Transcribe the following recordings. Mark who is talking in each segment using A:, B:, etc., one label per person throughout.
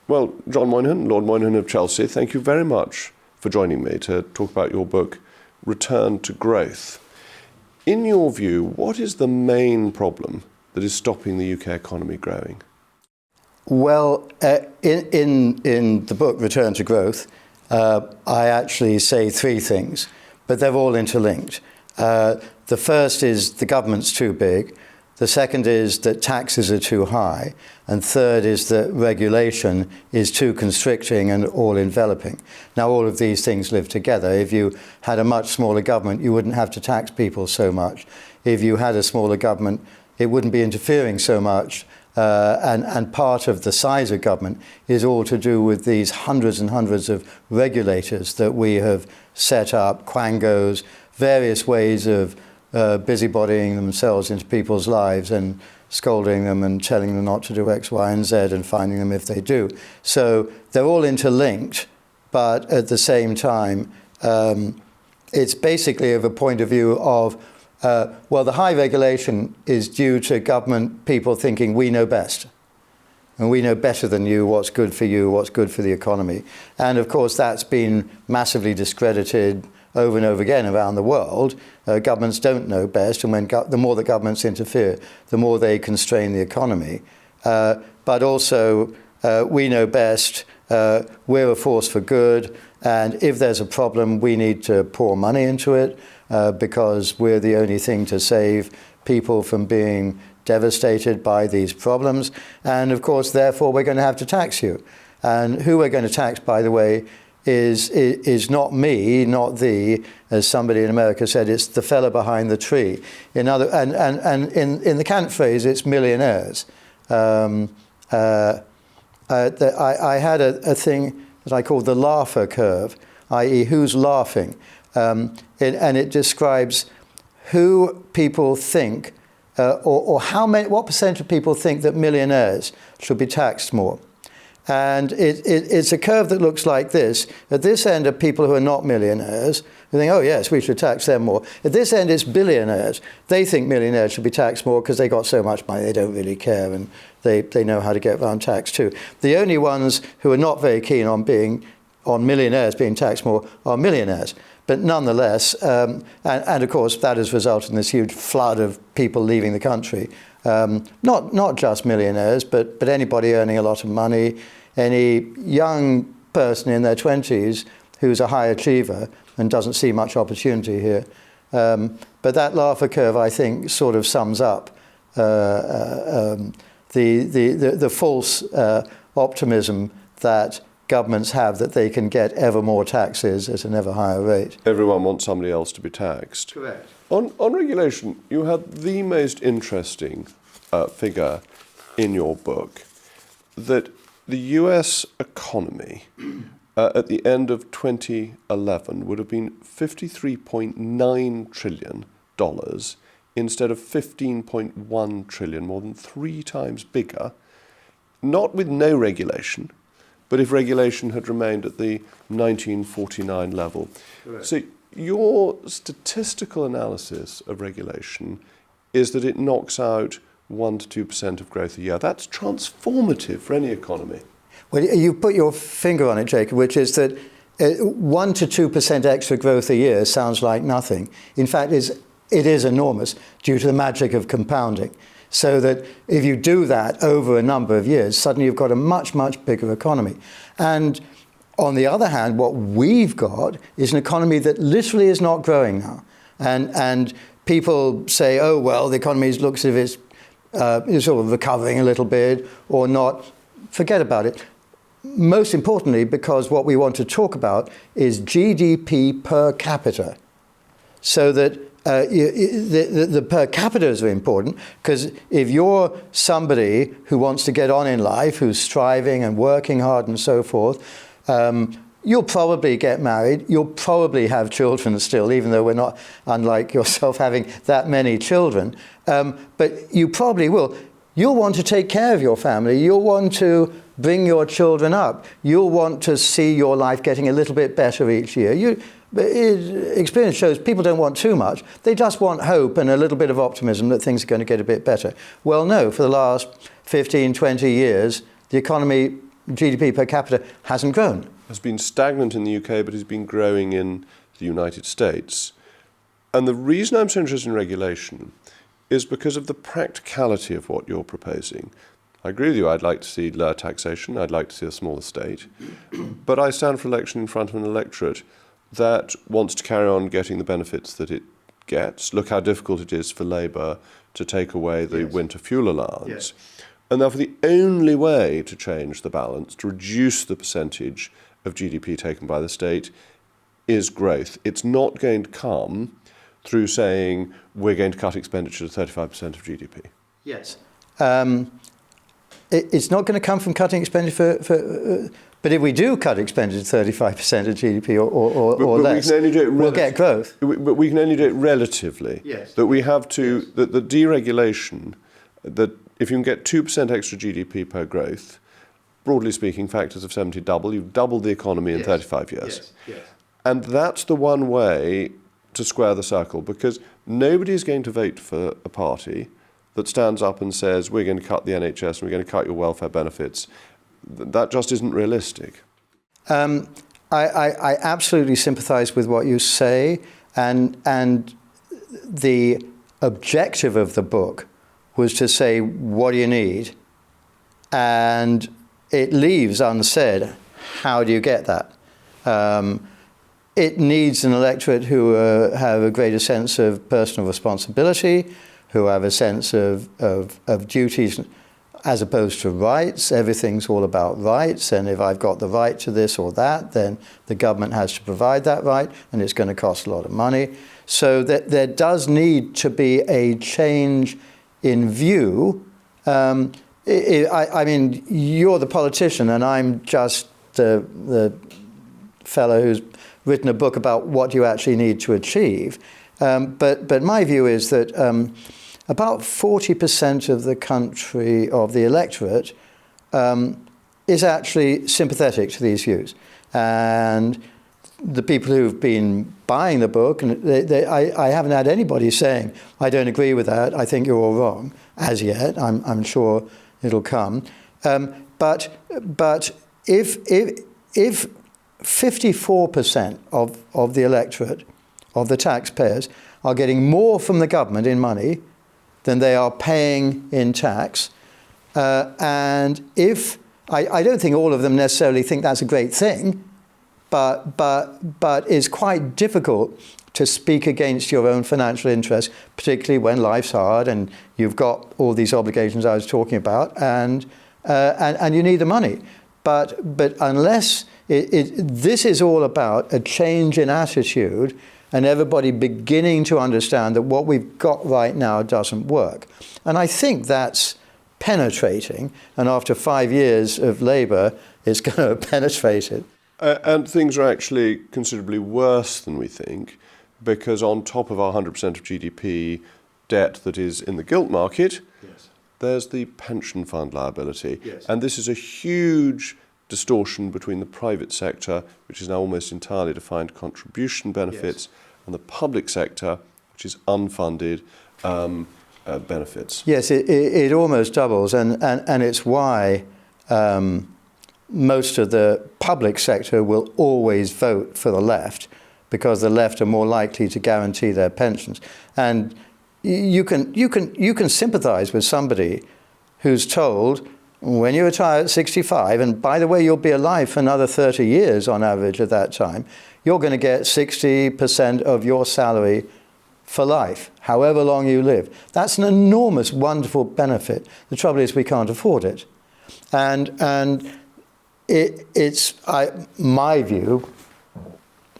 A: Well, John Moynihan, Lord Moynihan of Chelsea, thank you very much for joining me to talk about your book, Return to Growth. In your view, what is the main problem that is stopping the UK economy growing?
B: Well, in the book, Return to Growth, I actually say three things, but they're all interlinked. The first is the government's too big. The second is that taxes are too high. And third is that regulation is too constricting and all-enveloping. Now, all of these things live together. If you had a much smaller government, you wouldn't have to tax people so much. If you had a smaller government, it wouldn't be interfering so much. And part of the size of government is all to do with these hundreds and hundreds of regulators that we have set up, quangos, various ways of busybodying themselves into people's lives and scolding them and telling them not to do X, Y, and Z and finding them if they do. So they're all interlinked, but at the same time, it's basically of a point of view of, well, the high regulation is due to government people thinking we know best. And we know better than you what's good for you, what's good for the economy. And of course, that's been massively discredited over and over again around the world. Governments don't know best, and the more the governments interfere, the more they constrain the economy. But also, we know best, we're a force for good, and if there's a problem, we need to pour money into it because we're the only thing to save people from being devastated by these problems. And of course, therefore, we're going to have to tax you. And who we're going to tax, by the way, is not me, not thee, as somebody in America said, it's the fella behind the tree. In the cant phrase, it's millionaires. I had a thing that I called the laugher curve, i.e. who's laughing. And it describes who people think, or what percent of people think that millionaires should be taxed more. And it's a curve that looks like this. At this end are people who are not millionaires, who think, oh yes, we should tax them more. At this end is billionaires. They think millionaires should be taxed more because they got so much money they don't really care, and they know how to get around tax too. The only ones who are not very keen on millionaires being taxed more are millionaires. But nonetheless, and of course that has resulted in this huge flood of people leaving the country. Not just millionaires, but anybody earning a lot of money, any young person in their 20s who's a high achiever and doesn't see much opportunity here. But that laugher curve, I think, sort of sums up the false optimism that governments have that they can get ever more taxes at an ever higher rate.
A: Everyone wants somebody else to be taxed.
B: Correct.
A: On regulation, you had the most interesting figure in your book, that the US economy at the end of 2011 would have been $53.9 trillion instead of $15.1 trillion, more than 3 times bigger, not with no regulation, but if regulation had remained at the 1949 level.
B: Correct.
A: So your statistical analysis of regulation is that it knocks out 1 to 2% of growth a year. That's transformative for any economy.
B: Well, you put your finger on it, Jacob, which is that 1 to 2% extra growth a year sounds like nothing. In fact, it is enormous due to the magic of compounding. So that if you do that over a number of years, suddenly you've got a much, much bigger economy. And on the other hand, what we've got is an economy that literally is not growing now. And people say, oh, well, the economy looks as if it's sort of recovering a little bit or not. Forget about it. Most importantly, because what we want to talk about is GDP per capita. So that the per capita is very important, because if you're somebody who wants to get on in life, who's striving and working hard and so forth, you'll probably get married, you'll probably have children still, even though we're not, unlike yourself, having that many children. But you probably will. You'll want to take care of your family. You'll want to bring your children up. You'll want to see your life getting a little bit better each year. Experience shows people don't want too much. They just want hope and a little bit of optimism that things are going to get a bit better. Well, no, for the last 15, 20 years, the economy GDP per capita hasn't grown.
A: Has been stagnant in the UK, but has been growing in the United States. And the reason I'm so interested in regulation is because of the practicality of what you're proposing. I agree with you, I'd like to see lower taxation, I'd like to see a smaller state, but I stand for election in front of an electorate that wants to carry on getting the benefits that it gets. Look how difficult it is for Labour to take away the winter fuel allowance.
B: Yes.
A: And therefore the only way to change the balance, to reduce the percentage of GDP taken by the state, is growth. It's not going to come through saying we're going to cut expenditure to 35% of GDP.
B: Yes. It's not going to come from cutting expenditure but if we do cut expenditure to 35% of GDP or less, we can only do it we'll get growth.
A: But we can only do it relatively.
B: Yes.
A: That we have to, that the deregulation, that if you can get 2% extra GDP per growth, broadly speaking, factors of 70 double, you've doubled the economy in 35 years.
B: Yes. Yes.
A: And that's the one way to square the circle, because nobody is going to vote for a party that stands up and says, we're going to cut the NHS and we're going to cut your welfare benefits. That just isn't realistic.
B: I absolutely sympathise with what you say, and the objective of the book was to say, what do you need? And it leaves unsaid, how do you get that? It needs an electorate who have a greater sense of personal responsibility, who have a sense of duties as opposed to rights. Everything's all about rights, and if I've got the right to this or that, then the government has to provide that right, and it's going to cost a lot of money. So that there does need to be a change in view. I mean, you're the politician, and I'm just the fellow who's written a book about what you actually need to achieve. But my view is that about 40% of the country, of the electorate, is actually sympathetic to these views. And the people who've been buying the book, and I haven't had anybody saying, I don't agree with that, I think you're all wrong, as yet. I'm sure it'll come. But if 54% of the electorate, of the taxpayers, are getting more from the government in money than they are paying in tax, and if I don't think all of them necessarily think that's a great thing, but it's quite difficult to speak against your own financial interests, particularly when life's hard and you've got all these obligations I was talking about, and you need the money. But unless this is all about a change in attitude and everybody beginning to understand that what we've got right now doesn't work. And I think that's penetrating, and after 5 years of Labour, it's going to penetrate it.
A: And things are actually considerably worse than we think, because on top of our 100% of GDP debt that is in the gilt market, yes, there's the pension fund liability. Yes. And this is a huge distortion between the private sector, which is now almost entirely defined contribution benefits, yes, and the public sector, which is unfunded benefits.
B: Yes, it almost doubles, and it's why most of the public sector will always vote for the left, because the left are more likely to guarantee their pensions. And you can sympathise with somebody who's told, when you retire at 65, and by the way, you'll be alive for another 30 years on average at that time, you're going to get 60% of your salary for life, however long you live. That's an enormous, wonderful benefit. The trouble is we can't afford it. And it's my view,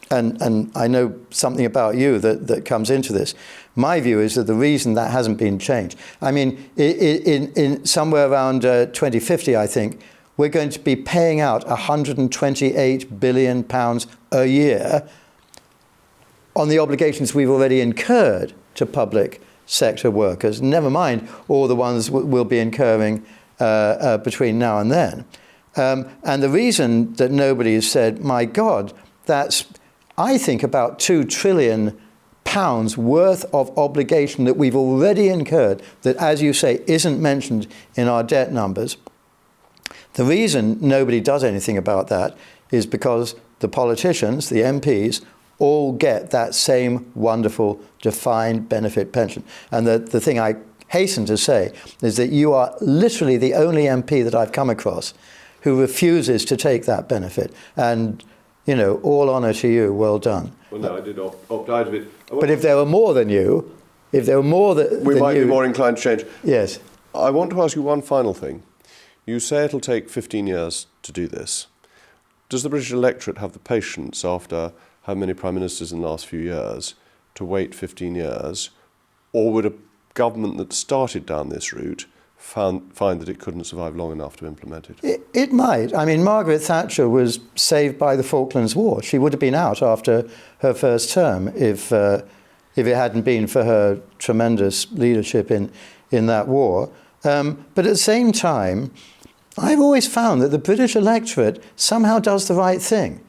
B: and I know something about you that comes into this. My view is that the reason that hasn't been changed, I mean, in somewhere around 2050, I think, we're going to be paying out £128 billion a year on the obligations we've already incurred to public sector workers, never mind all the ones we'll be incurring between now and then. And the reason that nobody has said, my God, that's, I think, about £2 trillion worth of obligation that we've already incurred, that, as you say, isn't mentioned in our debt numbers. The reason nobody does anything about that is because the politicians, the MPs, all get that same wonderful defined benefit pension. And the thing I hasten to say is that you are literally the only MP that I've come across who refuses to take that benefit. And, you know, all honour to you, well done.
A: Well, no, I did opt out of it.
B: But if there were more than you, if there were more than
A: we might
B: you,
A: be more inclined to change.
B: Yes.
A: I want to ask you one final thing. You say it'll take 15 years to do this. Does the British electorate have the patience, after how many prime ministers in the last few years, to wait 15 years? Or would a government that started down this route find that it couldn't survive long enough to implement it?
B: It might. I mean, Margaret Thatcher was saved by the Falklands War. She would have been out after her first term if it hadn't been for her tremendous leadership in that war. But at the same time, I've always found that the British electorate somehow does the right thing.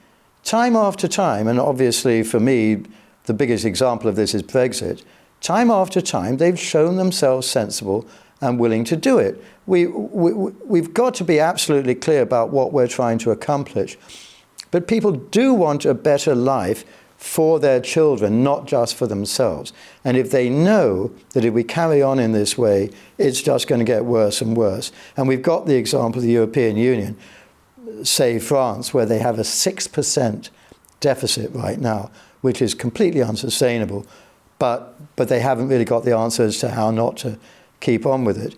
B: Time after time, and obviously for me, the biggest example of this is Brexit, time after time, they've shown themselves sensible and willing to do it. We've got to be absolutely clear about what we're trying to accomplish. But people do want a better life for their children, not just for themselves. And if they know that if we carry on in this way, it's just going to get worse and worse. And we've got the example of the European Union, say France, where they have a 6% deficit right now, which is completely unsustainable. But they haven't really got the answer as to how not to keep on with it.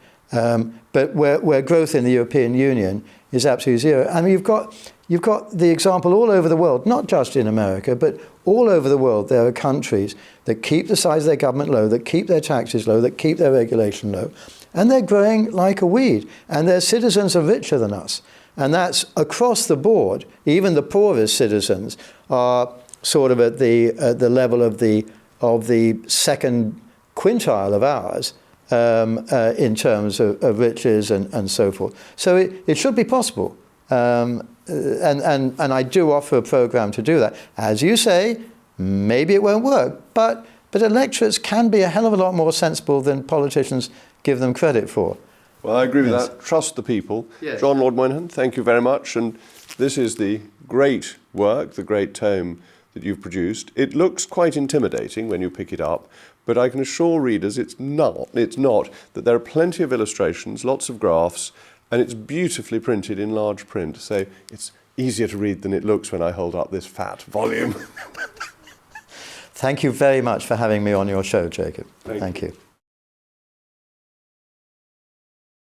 B: But where growth in the European Union is absolutely zero. I mean, you've got the example all over the world, not just in America, but all over the world. There are countries that keep the size of their government low, that keep their taxes low, that keep their regulation low, and they're growing like a weed, and their citizens are richer than us. And that's across the board. Even the poorest citizens are sort of at the level of the second quintile of ours in terms of riches and so forth. So it should be possible. And I do offer a program to do that. As you say, maybe it won't work, but electorates can be a hell of a lot more sensible than politicians give them credit for.
A: Well, I agree with that. Trust the people.
B: Yes.
A: John Lloyd Moynihan, thank you very much. And this is the great work, the great tome that you've produced. It looks quite intimidating when you pick it up, but I can assure readers it's not. It's not, that there are plenty of illustrations, lots of graphs, and it's beautifully printed in large print. So it's easier to read than it looks when I hold up this fat volume.
B: Thank you very much for having me on your show, Jacob.
A: Thank you.